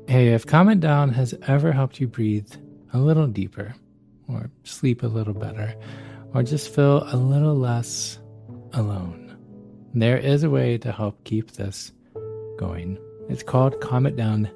Hey, if Calm Down has ever helped you breathe a little deeper, or sleep a little better, or just feel a little less alone, there is a way to help keep this going. It's called Calm It Down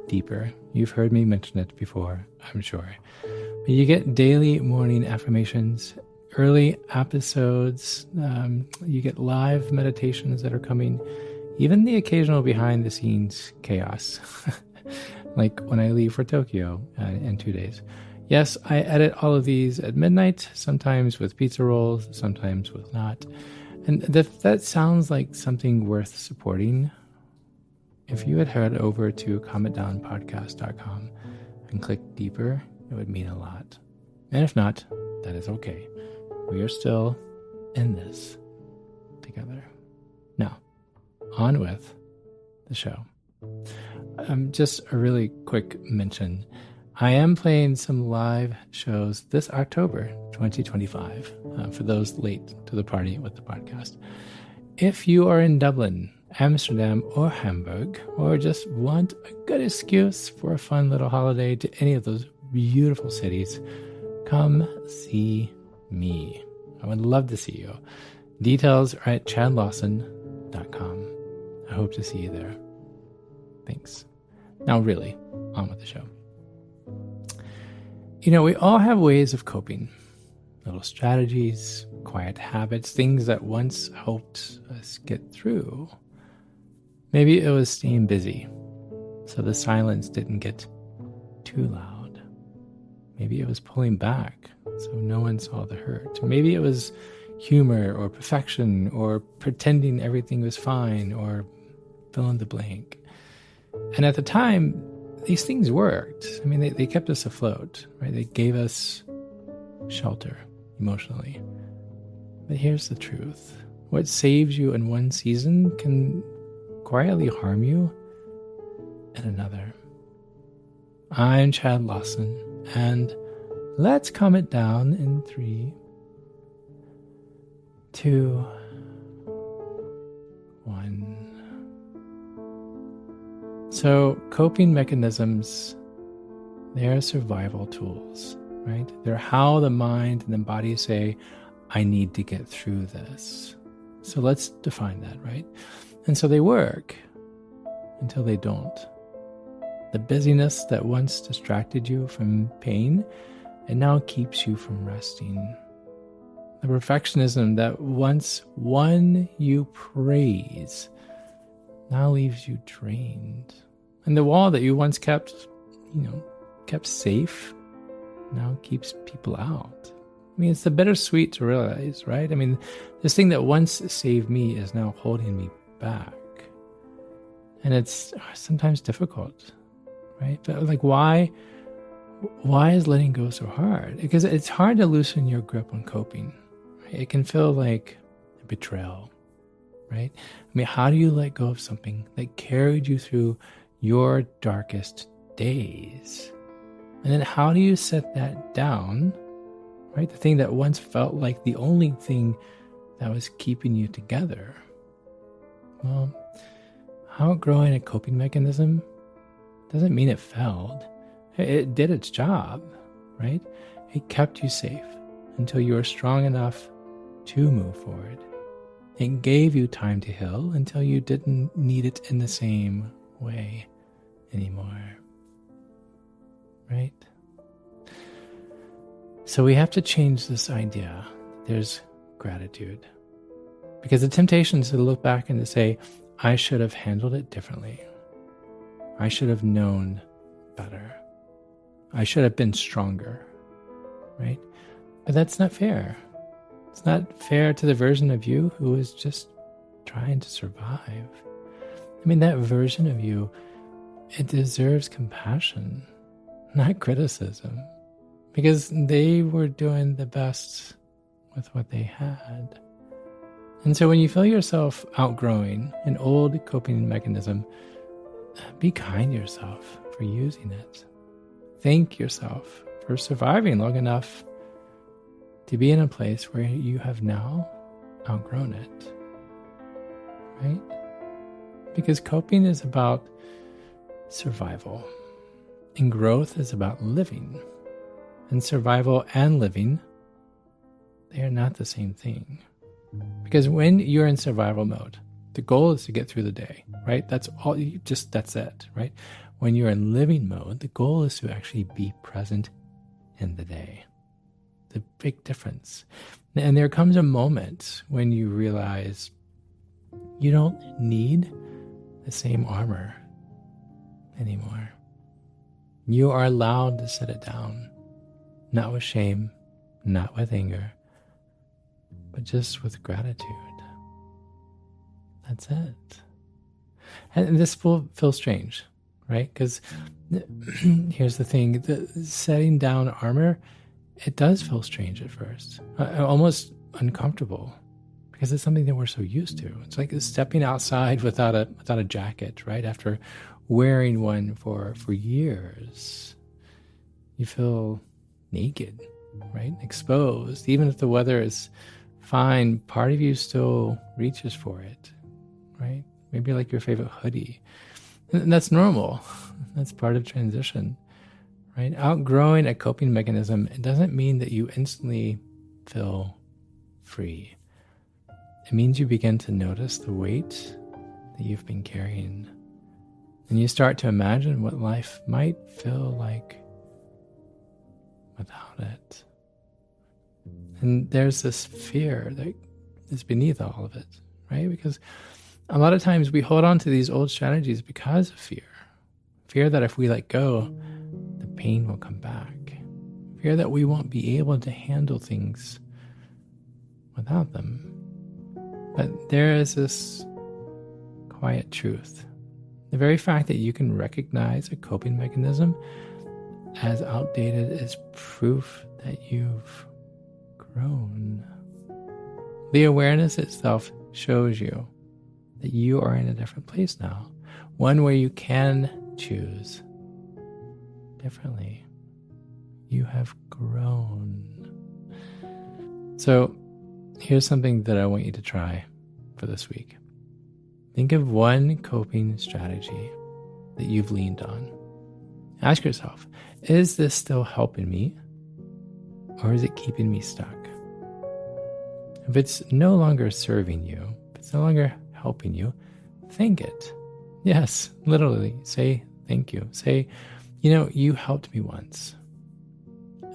Deeper. You've heard me mention it before, I'm sure. But you get daily morning affirmations, early episodes, you get live meditations that are coming, even the occasional behind the scenes chaos. Like when I leave for Tokyo in 2 days. Yes, I edit all of these at midnight, sometimes with pizza rolls, sometimes with not. And if that sounds like something worth supporting, if you had head over to calmitdownpodcast.com and click deeper, it would mean a lot. And if not, that is okay. We are still in this together. Now, on with the show. Just a really quick mention. I am playing some live shows this October 2025 for those late to the party with the podcast. If you are in Dublin, Amsterdam, or Hamburg, or just want a good excuse for a fun little holiday to any of those beautiful cities, come see me. I would love to see you. Details are at chadlawson.com. I hope to see you there. Thanks. Now, really, on with the show. You know, we all have ways of coping. Little strategies, quiet habits, things that once helped us get through. Maybe it was staying busy, so the silence didn't get too loud. Maybe it was pulling back, so no one saw the hurt. Maybe it was humor or perfection or pretending everything was fine or fill in the blank. And at the time, these things worked. I mean, they kept us afloat, right? They gave us shelter emotionally. But here's the truth. What saves you in one season can quietly harm you in another. I'm Chad Lawson, and let's calm it down in 3, 2, 1. So, coping mechanisms, they're survival tools, right? They're how the mind and the body say, I need to get through this. So let's define that, right? And so they work until they don't. The busyness that once distracted you from pain, it now keeps you from resting. The perfectionism that once won you praise now leaves you drained. And the wall that you once kept safe, now keeps people out. I mean, it's the bittersweet to realize, right? I mean, this thing that once saved me is now holding me back. And it's sometimes difficult, right? But like, why is letting go so hard? Because it's hard to loosen your grip on coping. Right? It can feel like a betrayal, right? I mean, how do you let go of something that carried you through your darkest days? And then how do you set that down, right? The thing that once felt like the only thing that was keeping you together. Well, outgrowing a coping mechanism doesn't mean it failed. It did its job, right? It kept you safe until you were strong enough to move forward. It gave you time to heal until you didn't need it in the same way anymore, right? So we have to change this idea. There's gratitude. Because the temptation is to look back and to say, I should have handled it differently. I should have known better. I should have been stronger, right? But that's not fair. It's not fair to the version of you who is just trying to survive. I mean, that version of you, it deserves compassion, not criticism, because they were doing the best with what they had. And so when you feel yourself outgrowing an old coping mechanism, be kind to yourself for using it. Thank yourself for surviving long enough to be in a place where you have now outgrown it, right? Because coping is about survival. And growth is about living. And survival and living, they are not the same thing. Because when you're in survival mode, the goal is to get through the day, right? That's it, right? When you're in living mode, the goal is to actually be present in the day. The big difference. And there comes a moment when you realize you don't need the same armor anymore. You are allowed to set it down, not with shame, not with anger, but just with gratitude. That's it. And this will feel strange, right? Because here's the thing, the setting down armor, it does feel strange at first, almost uncomfortable, because it's something that we're so used to. It's like stepping outside without a jacket, right? After wearing one for years, you feel naked, right? Exposed. Even if the weather is fine, part of you still reaches for it, right? Maybe like your favorite hoodie. And that's normal. That's part of transition, right? Outgrowing a coping mechanism, it doesn't mean that you instantly feel free. It means you begin to notice the weight that you've been carrying. And you start to imagine what life might feel like without it. And there's this fear that is beneath all of it, right? Because a lot of times we hold on to these old strategies because of fear. Fear that if we let go, the pain will come back. Fear that we won't be able to handle things without them. But there is this quiet truth. The very fact that you can recognize a coping mechanism as outdated is proof that you've grown. The awareness itself shows you that you are in a different place now, one where you can choose differently. You have grown. So here's something that I want you to try for this week. Think of one coping strategy that you've leaned on. Ask yourself, is this still helping me, or is it keeping me stuck? If it's no longer serving you, if it's no longer helping you, thank it. Yes, literally, say thank you. Say, you helped me once,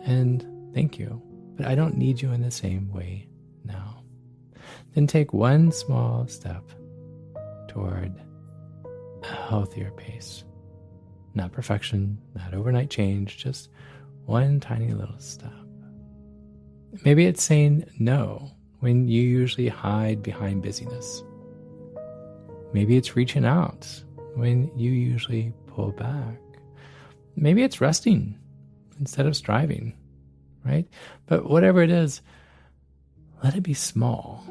and thank you, but I don't need you in the same way now. Then take one small step toward a healthier pace. Not perfection, not overnight change, just one tiny little step. Maybe it's saying no when you usually hide behind busyness. Maybe it's reaching out when you usually pull back. Maybe it's resting instead of striving, right? But whatever it is, let it be small.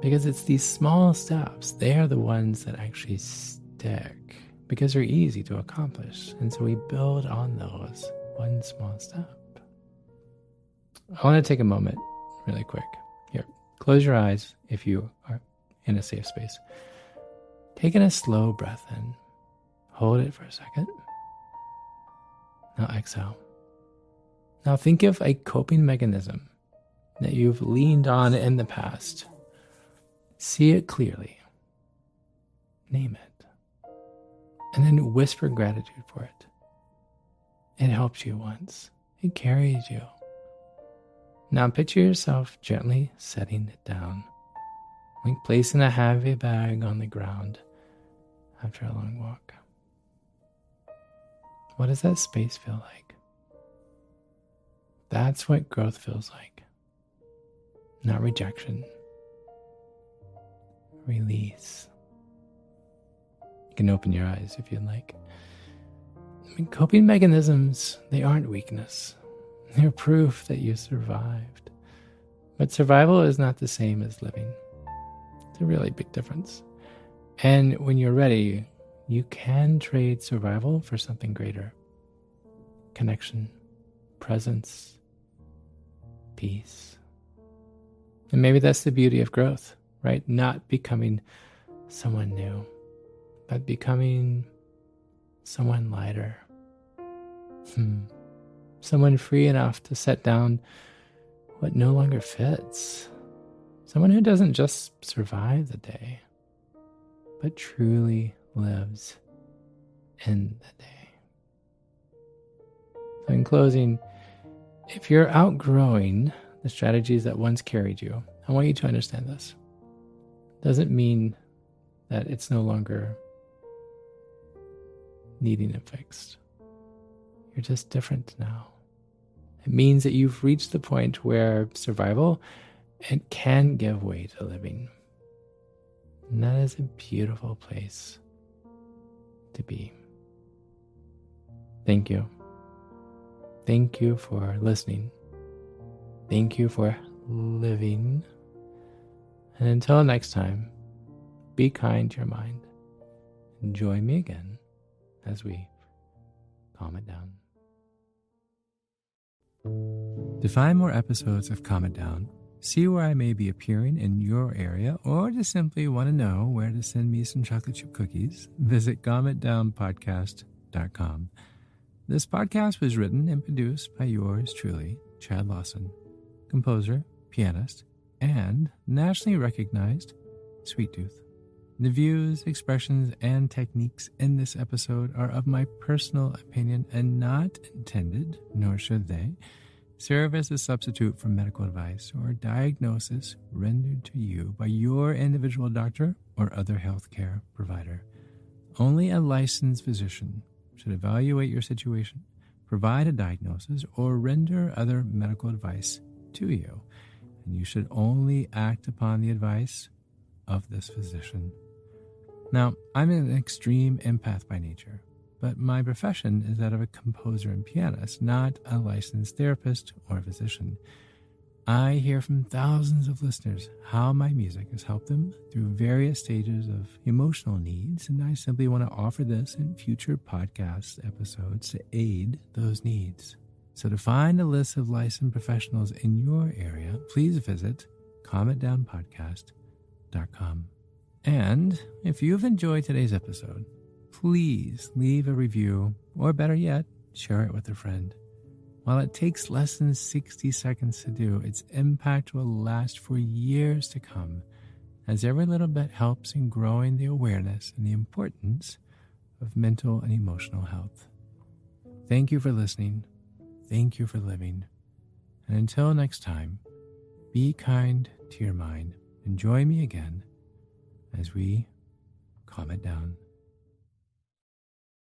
Because it's these small steps, they are the ones that actually stick. Because they're easy to accomplish. And so we build on those one small step. I want to take a moment really quick. Here, close your eyes if you are in a safe space. Take in a slow breath in. Hold it for a second. Now exhale. Now think of a coping mechanism that you've leaned on in the past. See it clearly. Name it. And then whisper gratitude for it. It helped you once. It carries you. Now picture yourself gently setting it down, like placing a heavy bag on the ground after a long walk. What does that space feel like? That's what growth feels like. Not rejection. Release. You can open your eyes if you'd like. Coping mechanisms, they aren't weakness. They're proof that you survived. But survival is not the same as living. It's a really big difference. And when you're ready, you can trade survival for something greater. Connection, presence, peace. And maybe that's the beauty of growth, right? Not becoming someone new, but becoming someone lighter. Someone free enough to set down what no longer fits. Someone who doesn't just survive the day, but truly lives in the day. So in closing, if you're outgrowing the strategies that once carried you, I want you to understand this. It doesn't mean that it's no longer needing it fixed. You're just different now. It means that you've reached the point where survival, it can give way to living. And that is a beautiful place to be. Thank you. Thank you for listening. Thank you for living. And until next time, be kind to your mind. And join me again as we calm it down. To find more episodes of Calm It Down, see where I may be appearing in your area, or just simply want to know where to send me some chocolate chip cookies, visit calmitdownpodcast.com. This podcast was written and produced by yours truly, Chad Lawson, composer, pianist, and nationally recognized Sweet Tooth. The views, expressions, and techniques in this episode are of my personal opinion and not intended, nor should they, serve as a substitute for medical advice or diagnosis rendered to you by your individual doctor or other healthcare provider. Only a licensed physician should evaluate your situation, provide a diagnosis, or render other medical advice to you. And you should only act upon the advice of this physician. Now, I'm an extreme empath by nature, but my profession is that of a composer and pianist, not a licensed therapist or physician. I hear from thousands of listeners how my music has helped them through various stages of emotional needs, and I simply want to offer this in future podcast episodes to aid those needs. So to find a list of licensed professionals in your area, please visit calmitdownpodcast.com. And if you've enjoyed today's episode, please leave a review, or better yet, share it with a friend. While it takes less than 60 seconds to do, its impact will last for years to come, as every little bit helps in growing the awareness and the importance of mental and emotional health. Thank you for listening. Thank you for living. And until next time, be kind to your mind and join me again as we calm it down.